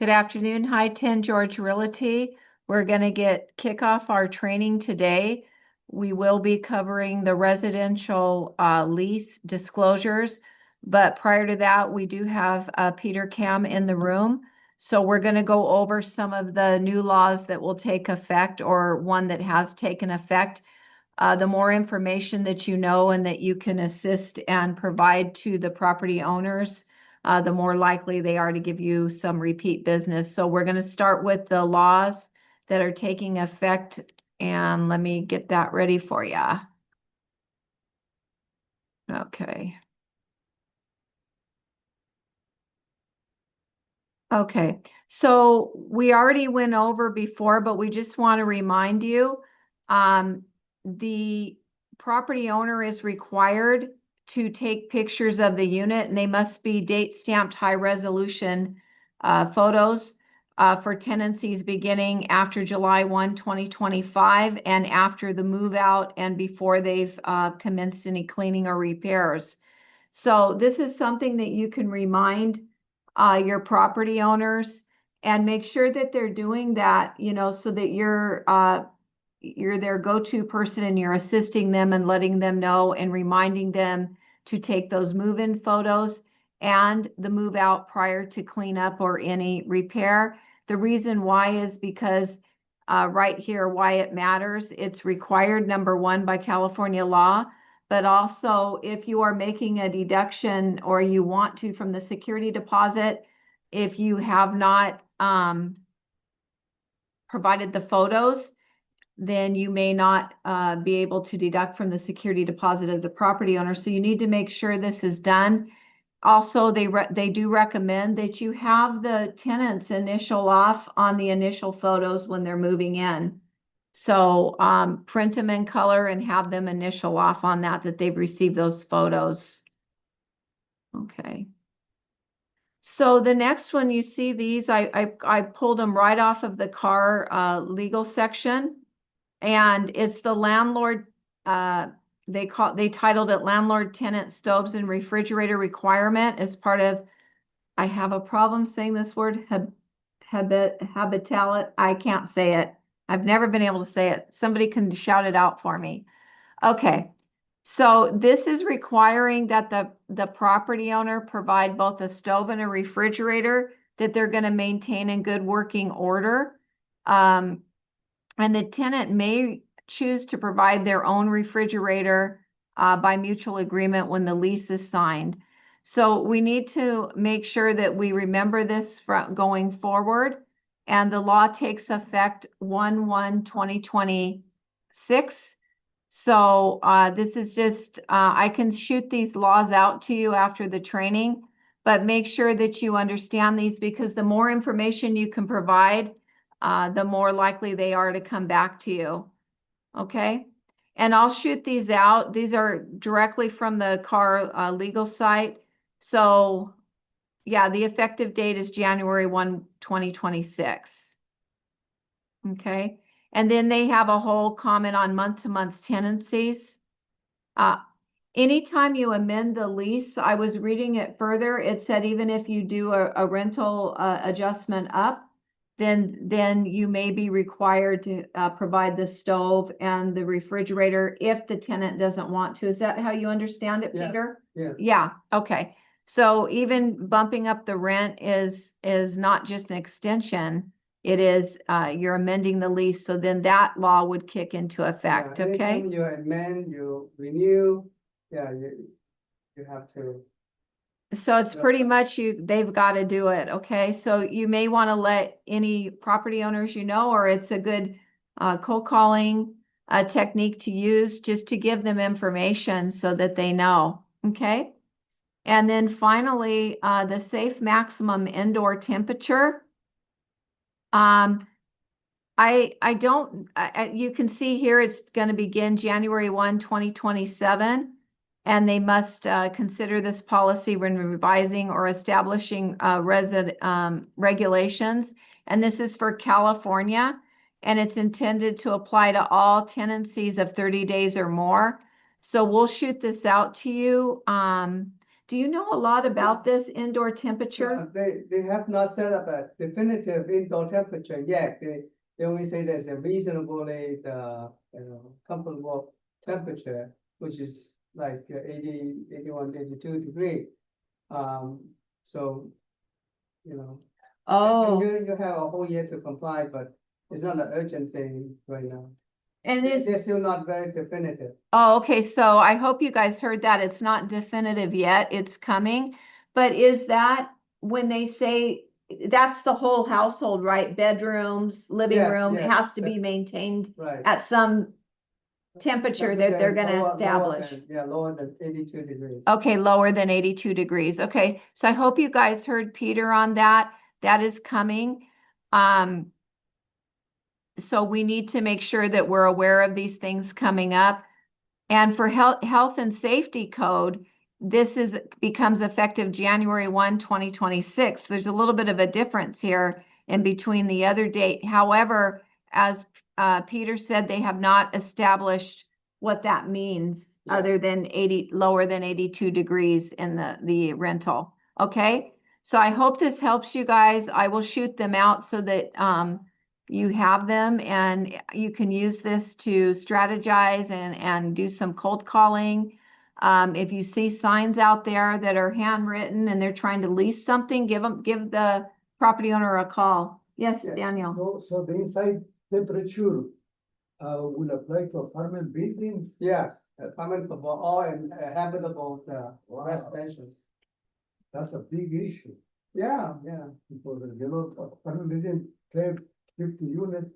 Good afternoon, High-10 George Realty. We're going to kick off our training today. We will be covering the residential lease disclosures, but prior to that, we do have Peter Cam in the room. So we're going to go over some of the new laws that will take effect or one that has taken effect. The more information that you know and that you can assist and provide to the property owners, the more likely they are to give you some repeat business. So we're going to start with the laws that are taking effect, and let me get that ready for you. Okay. Okay, so we already went over before, but we just want to remind you, the property owner is required to take pictures of the unit, and they must be date stamped high resolution photos for tenancies beginning after July 1, 2025, and after the move out and before they've commenced any cleaning or repairs. So this is something that you can remind your property owners and make sure that they're doing that, so that you're their go-to person and you're assisting them and letting them know and reminding them to take those move-in photos and the move out prior to cleanup or any repair. The reason why is because right here, why it matters. It's required, number one, by California law, but also if you are making a deduction or you want to from the security deposit, if you have not provided the photos, then you may not be able to deduct from the security deposit of the property owner. So you need to make sure this is done. Also, they do recommend that you have the tenants initial off on the initial photos when they're moving in. So print them in color and have them initial off on that they've received those photos. Okay. So the next one, you see these, I pulled them right off of the car legal section, and it's the landlord, they titled it landlord tenant stoves and refrigerator requirement as part of, I have a problem saying this word, habitalit. I can't say it. I've never been able to say it. Somebody can shout it out for me. Okay. So this is requiring that the property owner provide both a stove and a refrigerator that they're going to maintain in good working order. And the tenant may choose to provide their own refrigerator by mutual agreement when the lease is signed. So we need to make sure that we remember this going forward. And the law takes effect 1/1/2026. So this is just, I can shoot these laws out to you after the training, but make sure that you understand these, because the more information you can provide, the more likely they are to come back to you. Okay. And I'll shoot these out. These are directly from the car legal site. So yeah, the effective date is January 1, 2026. Okay. And then they have a whole comment on month-to-month tenancies. Anytime you amend the lease, I was reading it further, it said even if you do a rental adjustment up, then you may be required to provide the stove and the refrigerator if the tenant doesn't want to. Is that how you understand it, Peter? Yeah. Yeah. Okay. So even bumping up the rent is not just an extension. It is you're amending the lease, so then that law would kick into effect. Yeah, Okay. anytime you amend, you renew, yeah, you have to. So it's pretty much they've got to do it. Okay. So you may want to let any property owners or it's a good cold calling technique to use just to give them information so that they know. Okay. And then finally, the safe maximum indoor temperature. You can see here it's going to begin January 1, 2027. And they must consider this policy when revising or establishing regulations. And this is for California, and it's intended to apply to all tenancies of 30 days or more. So we'll shoot this out to you Do you know a lot about this indoor temperature? They have not set up a definitive indoor temperature yet. They only say there's a reasonably, comfortable temperature, which is like 80, 81, 82 degree. So, you know, Oh, you have a whole year to comply, but it's not an urgent thing right now. and They're still not very definitive. oh, okay. So I hope you guys heard that. It's not definitive yet. It's coming. But is that when they say that's the whole household, right? Bedrooms, living Yes, room, it yes, has to be maintained Right. at some temperature that they're going to Lower establish. than, lower than 82 degrees. Okay, lower than 82 degrees. Okay, so I hope you guys heard Peter on that. That is coming. So we need to make sure that we're aware of these things coming up. And for health and safety code, this becomes effective January 1, 2026. There's a little bit of a difference here in between the other date. However, as Peter said, they have not established what that means other than lower than 82 degrees in the rental. Okay, so I hope this helps you guys. I will shoot them out so that you have them and you can use this to strategize and do some cold calling. If you see signs out there that are handwritten and they're trying to lease something, give the property owner a call. Yes, Daniel. So the inside temperature will apply to apartment buildings? Yes, apartment for all and habitable residentials. That's a big issue. Yeah. Because apartment building have 50 units.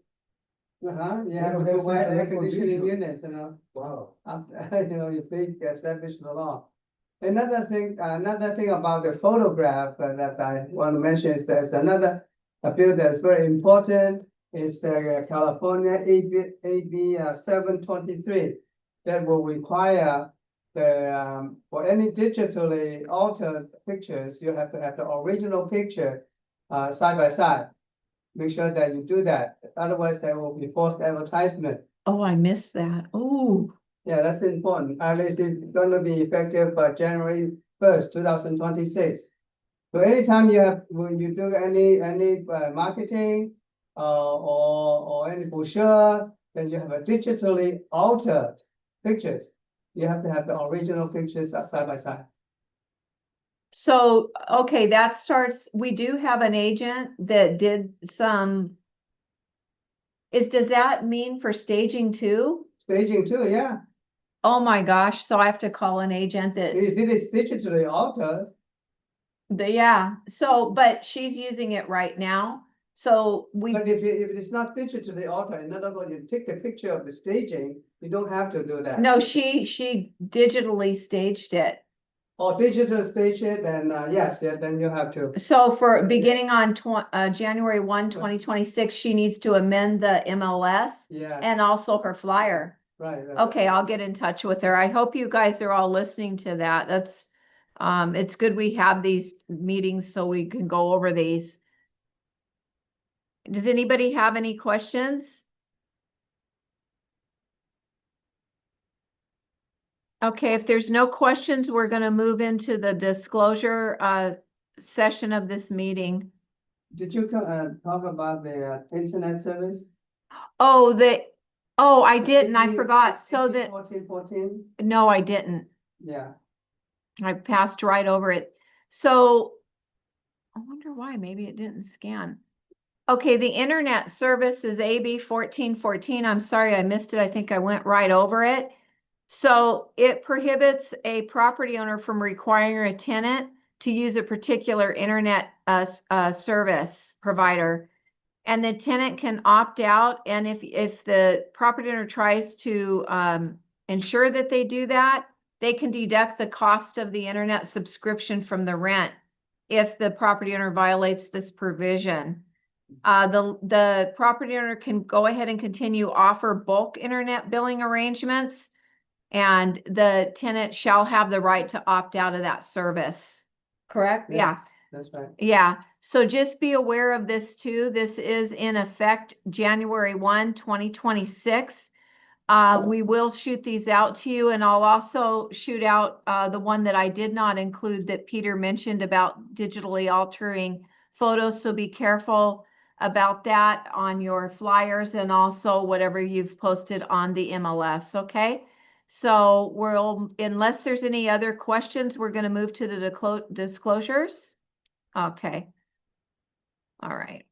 You have They to don't have provide central air conditioning condition. units, Wow. if they establish the law. Another thing about the photograph that I want to mention is there's another bill that's very important is the California AB 723 that will require for any digitally altered pictures, you have to have the original picture side by side. Make sure that you do that. Otherwise, there will be false advertisement. Oh, I missed that. Oh, Yeah, that's important. At least it's gonna be effective by January 1st, 2026. So anytime when you do any marketing or any brochure, then you have a digitally altered pictures. You have to have the original pictures side by side. so okay, that starts. We do have an agent that did some. Does that mean for staging too? Staging too, yeah. Oh my gosh, so I have to call an agent that, If it is digitally altered, yeah, so, but she's using it right now. So but if it is not digitally altered, in other words, you take the picture of the staging, you don't have to do that. no, she digitally staged it. Or digital stage it, then yes, yeah, then you have to. So for beginning on January 1, 2026, she needs to amend the MLS Yeah, and also her flyer. right. Okay, I'll get in touch with her. I hope you guys are all listening to that. That's, it's good we have these meetings so we can go over these. Does anybody have any questions? Okay, if there's no questions, we're going to move into the disclosure session of this meeting. Did you talk about the internet service? Oh, I didn't. I forgot. So that 1414? no, I didn't. Yeah. I passed right over it. So I wonder why. Maybe it didn't scan. Okay, the internet service is AB 1414. I'm sorry I missed it. I think I went right over it. So it prohibits a property owner from requiring a tenant to use a particular internet service provider. And the tenant can opt out. And if the property owner tries to ensure that they do that, they can deduct the cost of the internet subscription from the rent if the property owner violates this provision. The property owner can go ahead and continue offer bulk internet billing arrangements, and the tenant shall have the right to opt out of that service. Correct? Yeah. That's right. Yeah. So just be aware of this too. This is in effect January 1, 2026. We will shoot these out to you, and I'll also shoot out the one that I did not include that Peter mentioned about digitally altering photos. So be careful about that on your flyers and also whatever you've posted on the MLS, okay? So unless there's any other questions, we're going to move to the disclosures. Okay. All right.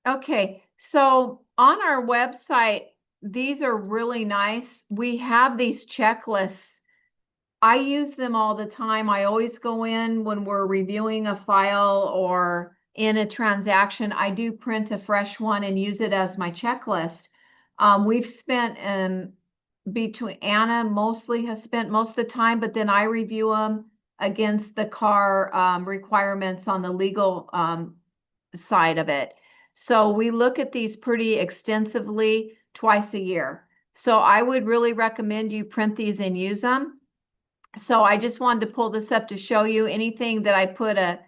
Okay, so on our website, these are really nice. We have these checklists. I use them all the time. I always go in when we're reviewing a file or in a transaction. I do print a fresh one and use it as my checklist. We've spent between Anna mostly has spent most of the time, but then I review them against the car requirements on the legal side of it. So we look at these pretty extensively twice a year. So I would really recommend you print these and use them. So I just wanted to pull this up to show you anything that I put a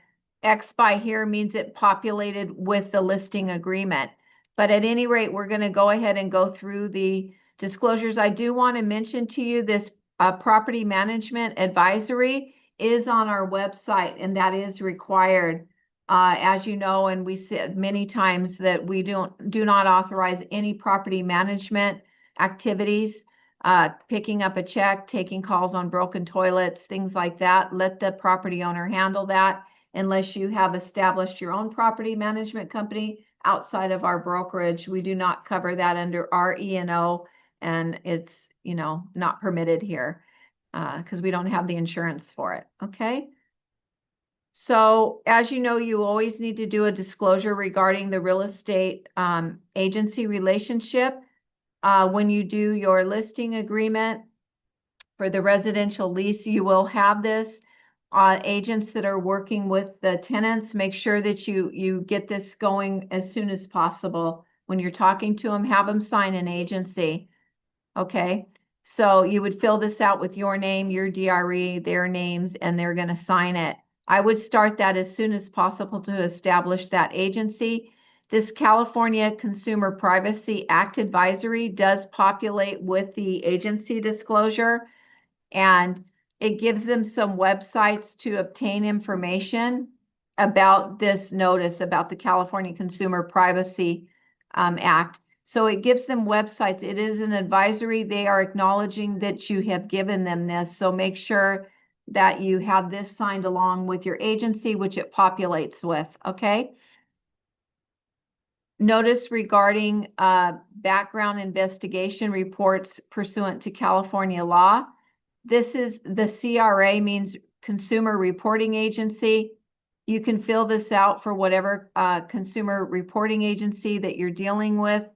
X by here means it populated with the listing agreement. But at any rate, we're going to go ahead and go through the disclosures. I do want to mention to you this property management advisory is on our website, and that is required. As you know, and we said many times that we do not authorize any property management activities, picking up a check, taking calls on broken toilets, things like that. Let the property owner handle that unless you have established your own property management company outside of our brokerage. We do not cover that under our E&O, and it's, not permitted here because we don't have the insurance for it. Okay. So as you know, you always need to do a disclosure regarding the real estate agency relationship. When you do your listing agreement for the residential lease, you will have this. Agents that are working with the tenants, make sure that you get this going as soon as possible. When you're talking to them, have them sign an agency. Okay. So you would fill this out with your name, your DRE, their names, and they're going to sign it. I would start that as soon as possible to establish that agency. This California Consumer Privacy Act advisory does populate with the agency disclosure, and it gives them some websites to obtain information about this notice about the California Consumer Privacy Act. So it gives them websites. It is an advisory. They are acknowledging that you have given them this. So make sure that you have this signed along with your agency, which it populates with, okay? Notice regarding background investigation reports pursuant to California law. This is the CRA, means Consumer Reporting Agency. You can fill this out for whatever consumer reporting agency that you're dealing with.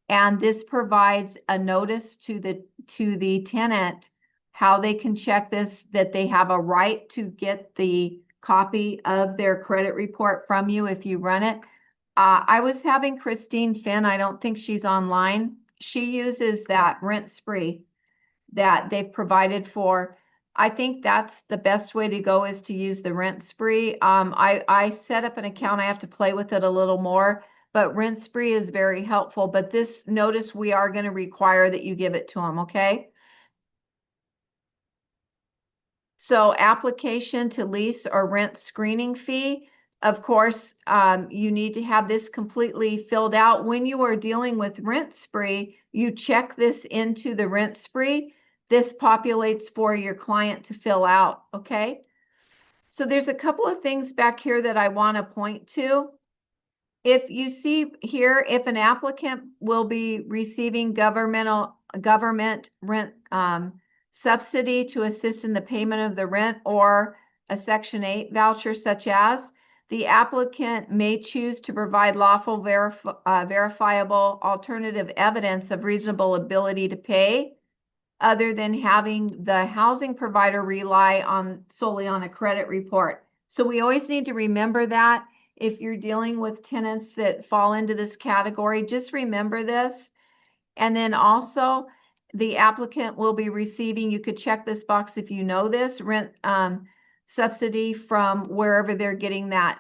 And this provides a notice to the tenant how they can check this, that they have a right to get the copy of their credit report from you if you run it. I was having Christine Finn, I don't think she's online. She uses that rent spree that they've provided for. I think that's the best way to go, is to use the rent spree. I set up an account. I have to play with it a little more, but rent spree is very helpful. But this notice, we are going to require that you give it to them, okay? So application to lease or rent screening fee. Of course, you need to have this completely filled out. When you are dealing with rent spree, you check this into the rent spree. This populates for your client to fill out, okay? So there's a couple of things back here that I want to point to. If you see here, if an applicant will be receiving government rent subsidy to assist in the payment of the rent, or a Section 8 voucher, such as, the applicant may choose to provide lawful verifiable alternative evidence of reasonable ability to pay, other than having the housing provider rely solely on a credit report. So we always need to remember that if you're dealing with tenants that fall into this category. Just remember this. And then also, the applicant will be receiving, you could check this box if you know this, rent subsidy from wherever they're getting that,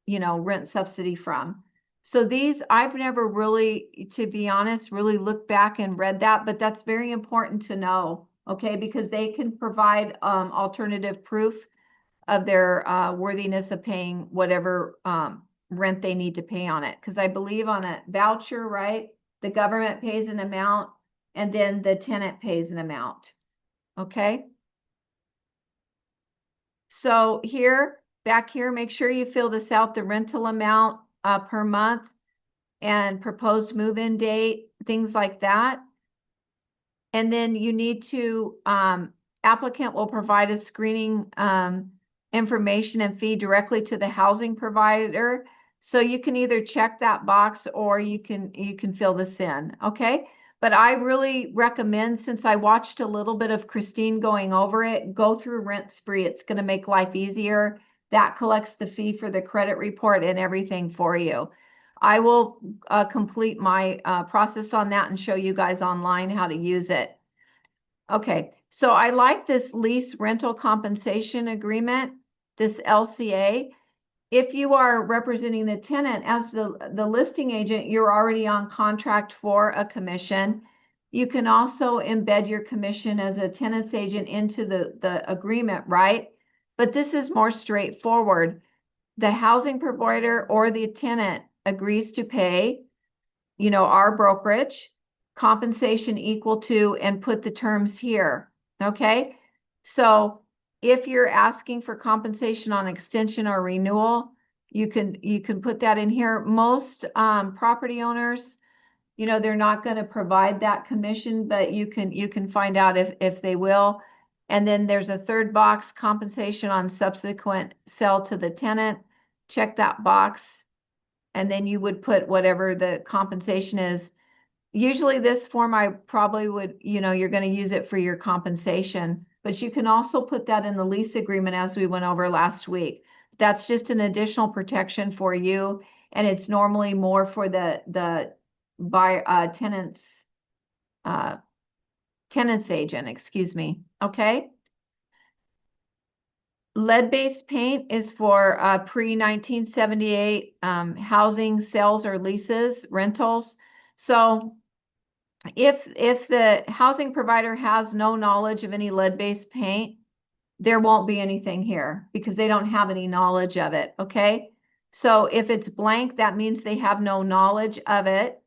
rent subsidy from. So these, I've never really, to be honest, really looked back and read that, but that's very important to know, okay? Because they can provide alternative proof of their worthiness of paying whatever rent they need to pay on it. Because I believe on a voucher, right, the government pays an amount and then the tenant pays an amount, okay? So here, back here, make sure you fill this out, the rental amount per month and proposed move-in date, things like that. And then you need to, applicant will provide a screening information and fee directly to the housing provider. So you can either check that box or you can fill this in, okay? But I really recommend, since I watched a little bit of Christine going over it, go through Rent Spree. It's going to make life easier. That collects the fee for the credit report and everything for you. I will complete my process on that and show you guys online how to use it. Okay, so I like this lease rental compensation agreement, this LCA. If you are representing the tenant as the listing agent, you're already on contract for a commission. You can also embed your commission as a tenant's agent into the agreement, right? But this is more straightforward. The housing provider or the tenant agrees to pay, our brokerage, compensation equal to, and put the terms here, okay? So if you're asking for compensation on extension or renewal, you can put that in here. Most property owners, they're not going to provide that commission, but you can find out if they will. And then there's a third box, compensation on subsequent sale to the tenant. Check that box. And then you would put whatever the compensation is. Usually this form, I probably would, you're going to use it for your compensation, but you can also put that in the lease agreement as we went over last week. That's just an additional protection for you. And it's normally more for the tenant's agent, excuse me. Okay. Lead-based paint is for pre-1978 housing sales or leases, rentals. So if the housing provider has no knowledge of any lead-based paint, there won't be anything here because they don't have any knowledge of it, okay? So if it's blank, that means they have no knowledge of it.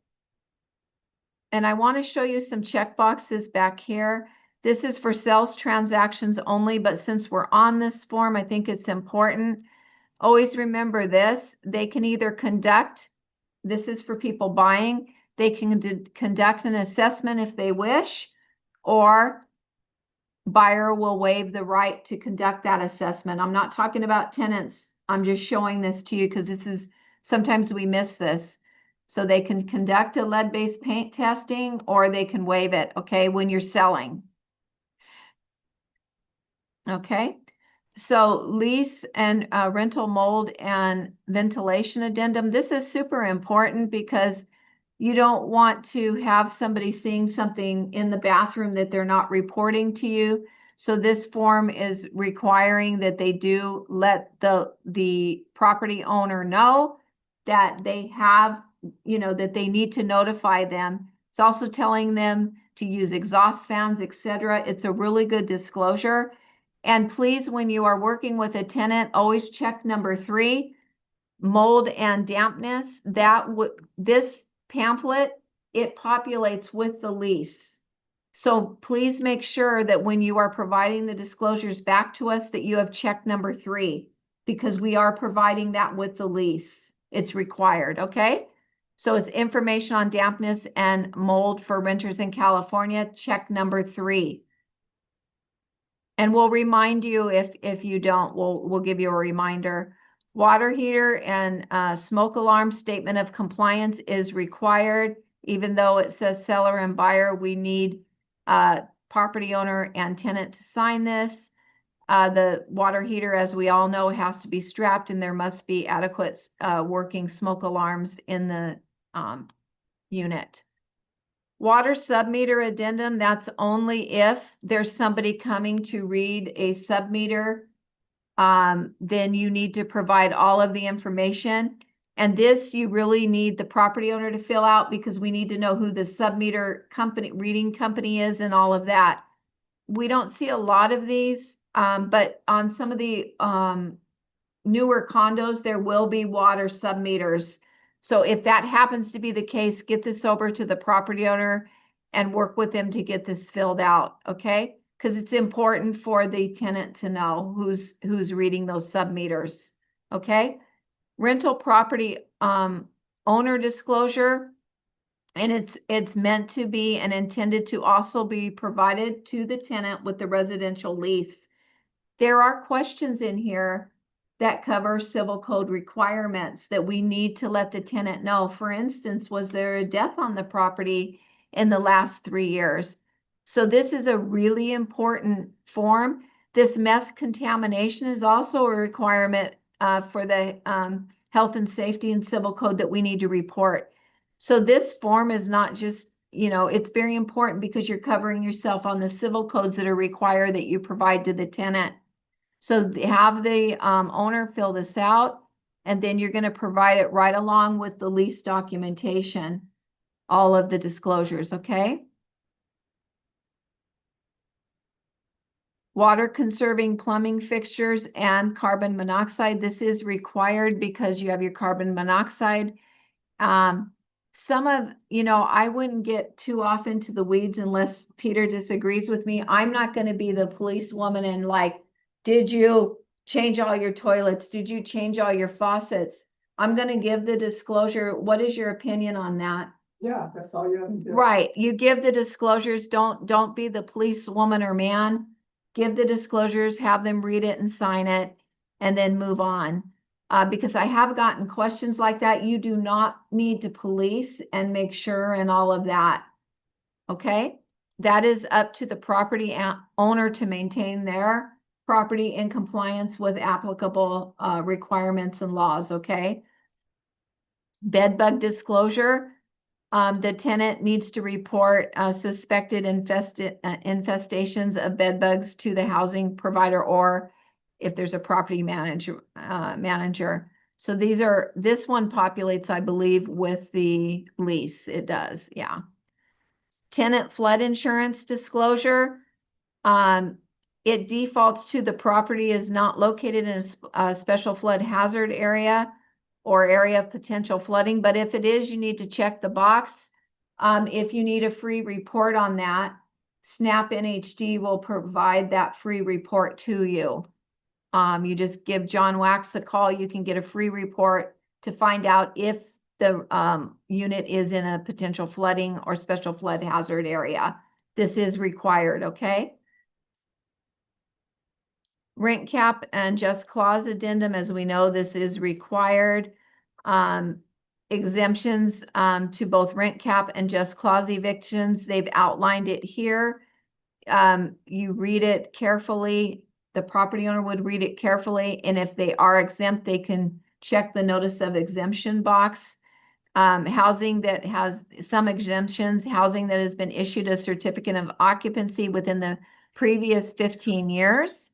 And I want to show you some check boxes back here. This is for sales transactions only, but since we're on this form, I think it's important. Always remember this. They can either conduct, this is for people buying, they can conduct an assessment if they wish, or buyer will waive the right to conduct that assessment. I'm not talking about tenants. I'm just showing this to you because sometimes we miss this. So they can conduct a lead-based paint testing or they can waive it, okay, when you're selling. Okay, so lease and rental mold and ventilation addendum. This is super important because you don't want to have somebody seeing something in the bathroom that they're not reporting to you. So this form is requiring that they do let the property owner know that they have, that they need to notify them. It's also telling them to use exhaust fans, etc. It's a really good disclosure. And please, when you are working with a tenant, always check number 3, mold and dampness. This pamphlet, it populates with the lease. So please make sure that when you are providing the disclosures back to us that you have checked number 3, because we are providing that with the lease. It's required, okay? So it's information on dampness and mold for renters in California. Check number 3. And we'll remind you if you don't, we'll give you a reminder. Water heater and smoke alarm statement of compliance is required. Even though it says seller and buyer, we need property owner and tenant to sign this. The water heater, as we all know, has to be strapped, and there must be adequate working smoke alarms in the unit. Water submeter addendum, that's only if there's somebody coming to read a submeter. Then you need to provide all of the information. And this, you really need the property owner to fill out, because we need to know who the submeter company, reading company is, and all of that. We don't see a lot of these, but on some of the newer condos, there will be water submeters. So if that happens to be the case, get this over to the property owner and work with them to get this filled out, okay? Because it's important for the tenant to know who's reading those submeters, okay? Rental property owner disclosure, and it's meant to be and intended to also be provided to the tenant with the residential lease. There are questions in here that cover civil code requirements that we need to let the tenant know. For instance, was there a death on the property in the last 3 years? So this is a really important form. This meth contamination is also a requirement for the health and safety and civil code that we need to report. So this form is not just, it's very important because you're covering yourself on the civil codes that are required that you provide to the tenant. So have the owner fill this out, and then you're going to provide it right along with the lease documentation, all of the disclosures, okay? Water conserving plumbing fixtures and carbon monoxide. This is required because you have your carbon monoxide. Some of, I wouldn't get too off into the weeds unless Peter disagrees with me. I'm not going to be the policewoman and like, did you change all your toilets? Did you change all your faucets? I'm going to give the disclosure. What is your opinion on that? Yeah, that's all you have to do. Right. You give the disclosures. Don't be the policewoman or man. Give the disclosures, have them read it and sign it, and then move on. Because I have gotten questions like that. You do not need to police and make sure and all of that. Okay? That is up to the property owner to maintain their property in compliance with applicable requirements and laws, okay? Bed bug disclosure. The tenant needs to report suspected infestations of bed bugs to the housing provider, or if there's a property manager. So this one populates, I believe, with the lease. It does, yeah. Tenant flood insurance disclosure. It defaults to the property is not located in a special flood hazard area or area of potential flooding. But if it is, you need to check the box. If you need a free report on that, Snap NHD will provide that free report to you. You just give John Wax a call. You can get a free report to find out if the unit is in a potential flooding or special flood hazard area. This is required, okay? Rent cap and just clause addendum, as we know, this is required. Exemptions to both rent cap and just clause evictions, they've outlined it here. You read it carefully. The property owner would read it carefully, and if they are exempt, they can check the notice of exemption box. Housing that has some exemptions, housing that has been issued a certificate of occupancy within the previous 15 years.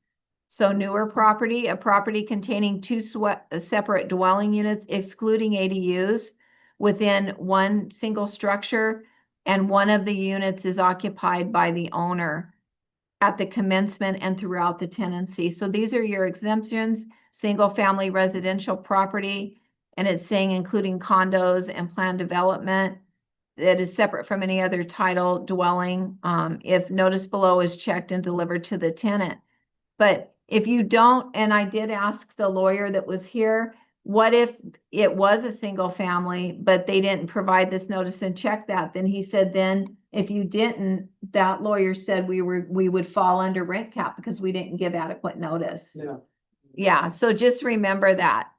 So newer property, a property containing two separate dwelling units, excluding ADUs, within one single structure, and one of the units is occupied by the owner at the commencement and throughout the tenancy. So these are your exemptions: single family residential property, and it's saying including condos and planned development that is separate from any other title dwelling, if notice below is checked and delivered to the tenant. But if you don't, and I did ask the lawyer that was here, what if it was a single family, but they didn't provide this notice and check that? Then he said, then if you didn't, that lawyer said we would fall under rent cap because we didn't give adequate notice. Yeah. Yeah, so just remember that.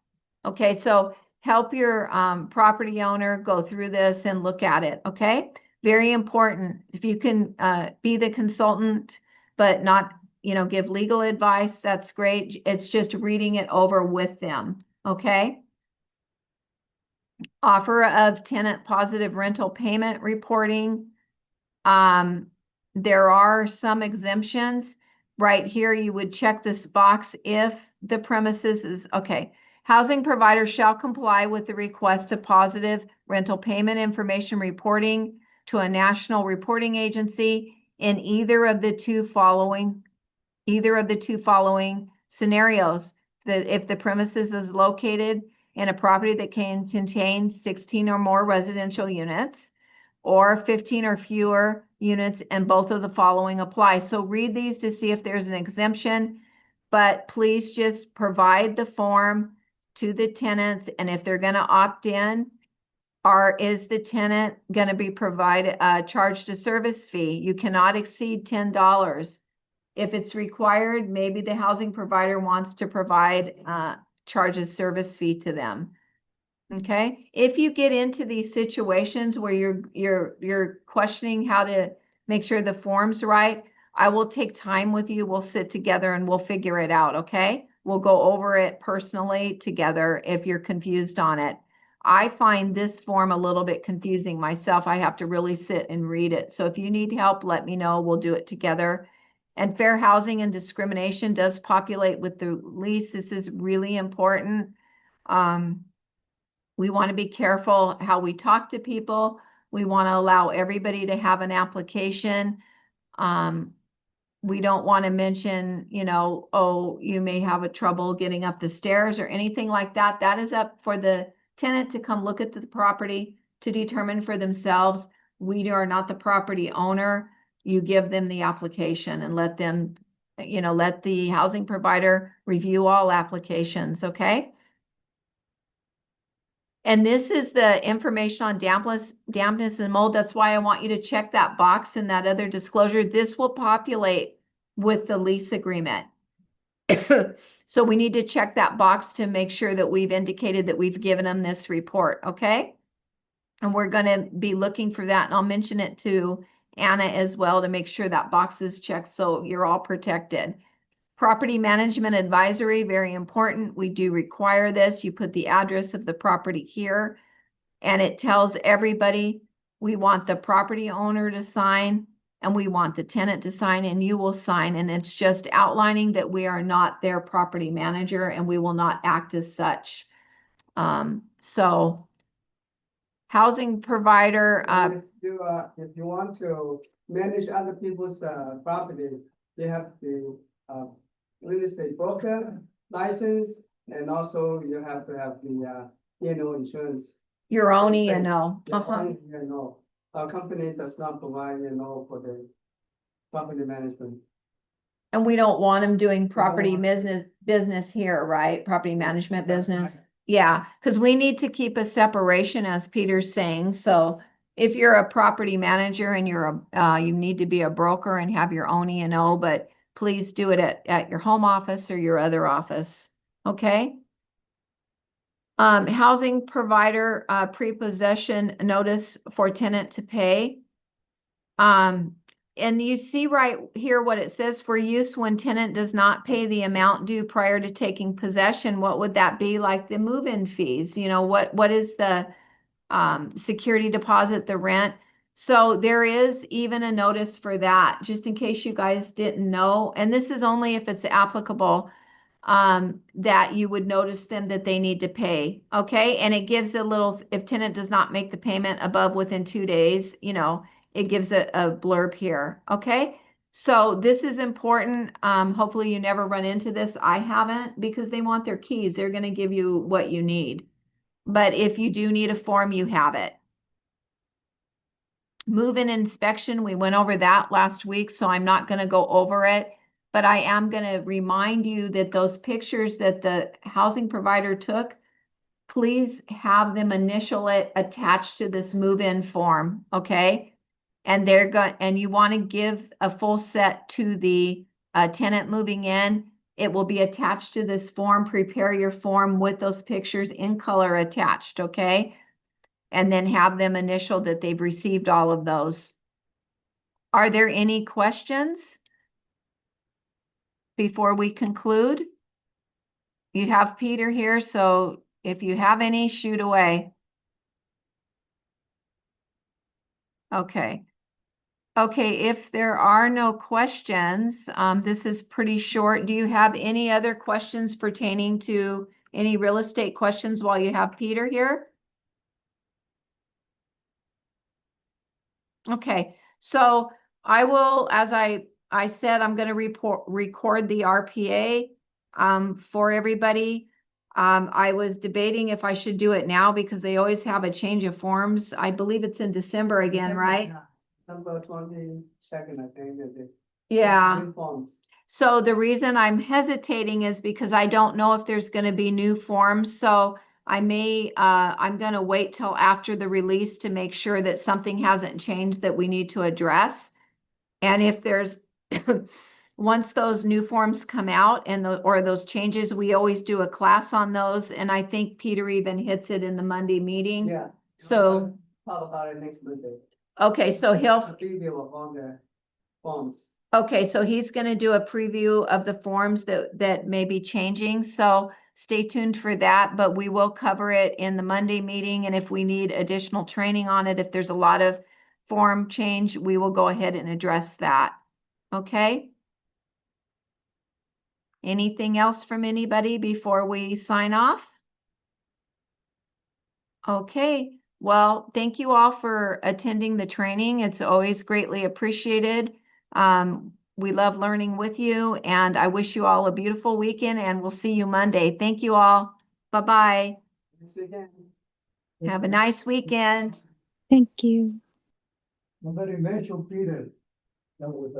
Okay, so help your property owner go through this and look at it, okay? Very important. If you can be the consultant, but not give legal advice, that's great. It's just reading it over with them, okay? Offer of tenant positive rental payment reporting. There are some exemptions. Right here, you would check this box if the premises is, okay. Housing provider shall comply with the request of positive rental payment information reporting to a national reporting agency in either of the two following scenarios. If the premises is located in a property that can contain 16 or more residential units, or 15 or fewer units, and both of the following apply. So read these to see if there's an exemption, but please just provide the form to the tenants, and if they're going to opt in, is the tenant going to be charged a service fee? You cannot exceed $10. If it's required, maybe the housing provider wants to charge a service fee to them. Okay, if you get into these situations where you're questioning how to make sure the form's right, I will take time with you. We'll sit together and we'll figure it out, okay? We'll go over it personally together if you're confused on it. I find this form a little bit confusing myself. I have to really sit and read it. So if you need help, let me know. We'll do it together. And fair housing and discrimination does populate with the lease. This is really important. We want to be careful how we talk to people. We want to allow everybody to have an application. We don't want to mention, oh, you may have a trouble getting up the stairs or anything like that. That is up for the tenant to come look at the property to determine for themselves. We are not the property owner. You give them the application and let them, let the housing provider review all applications, okay? And this is the information on dampness and mold. That's why I want you to check that box and that other disclosure. This will populate with the lease agreement. So we need to check that box to make sure that we've indicated that we've given them this report, okay? And we're going to be looking for that, and I'll mention it to Anna as well to make sure that box is checked so you're all protected. Property management advisory, very important. We do require this. You put the address of the property here, and it tells everybody we want the property owner to sign and we want the tenant to sign, and you will sign. And it's just outlining that we are not their property manager and we will not act as such. So housing provider. If you want to manage other people's property, you have the real estate broker license, and also you have to have the insurance. Your own E&O. Our company does not provide for the property management. And we don't want them doing property business here, right? Property management business. Yeah, because we need to keep a separation, as Peter's saying. So if you're a property manager and you need to be a broker and have your own E&O, but please do it at your home office or your other office. Okay. Housing provider pre-possession notice for tenant to pay. And you see right here what it says: for use when tenant does not pay the amount due prior to taking possession. What would that be? Like the move-in fees, what is the security deposit, the rent? So there is even a notice for that, just in case you guys didn't know. And this is only if it's applicable, that you would notice them that they need to pay. Okay. And it gives a little, if tenant does not make the payment above within 2 days, it gives a blurb here. Okay. So this is important. Hopefully you never run into this. I haven't, because they want their keys. They're going to give you what you need. But if you do need a form, you have it. Move-in inspection, we went over that last week, so I'm not going to go over it. But I am going to remind you that those pictures that the housing provider took, please have them initial it attached to this move-in form, okay? And you want to give a full set to the tenant moving in. It will be attached to this form. Prepare your form with those pictures in color attached, okay? And then have them initial that they've received all of those. Are there any questions? before we conclude? You have Peter here, so if you have any, shoot away. Okay. Okay, if there are no questions, this is pretty short. Do you have any other questions pertaining to any real estate questions while you have Peter here? Okay, so I will, as I said, I'm going to record the RPA for everybody. I was debating if I should do it now because they always have a change of forms. I believe it's in December again, right? Number 22nd, I think, that they. Yeah. New forms. So the reason I'm hesitating is because I don't know if there's going to be new forms. So I'm going to wait till after the release to make sure that something hasn't changed that we need to address. And if there's, once those new forms come out and or those changes, we always do a class on those. And I think Peter even hits it in the Monday meeting. Yeah. So, Talk about it next Monday. okay, so A he'll, preview of all the forms. okay, so he's going to do a preview of the forms that may be changing. So stay tuned for that, but we will cover it in the Monday meeting. And if we need additional training on it, if there's a lot of form change, we will go ahead and address that. Okay? Anything else from anybody before we sign off? Okay, well, thank you all for attending the training. It's always greatly appreciated. We love learning with you, and I wish you all a beautiful weekend, and we'll see you Monday. Thank you all. Bye-bye. This weekend. Have a nice weekend. Thank you. Nobody mentioned Peter. That was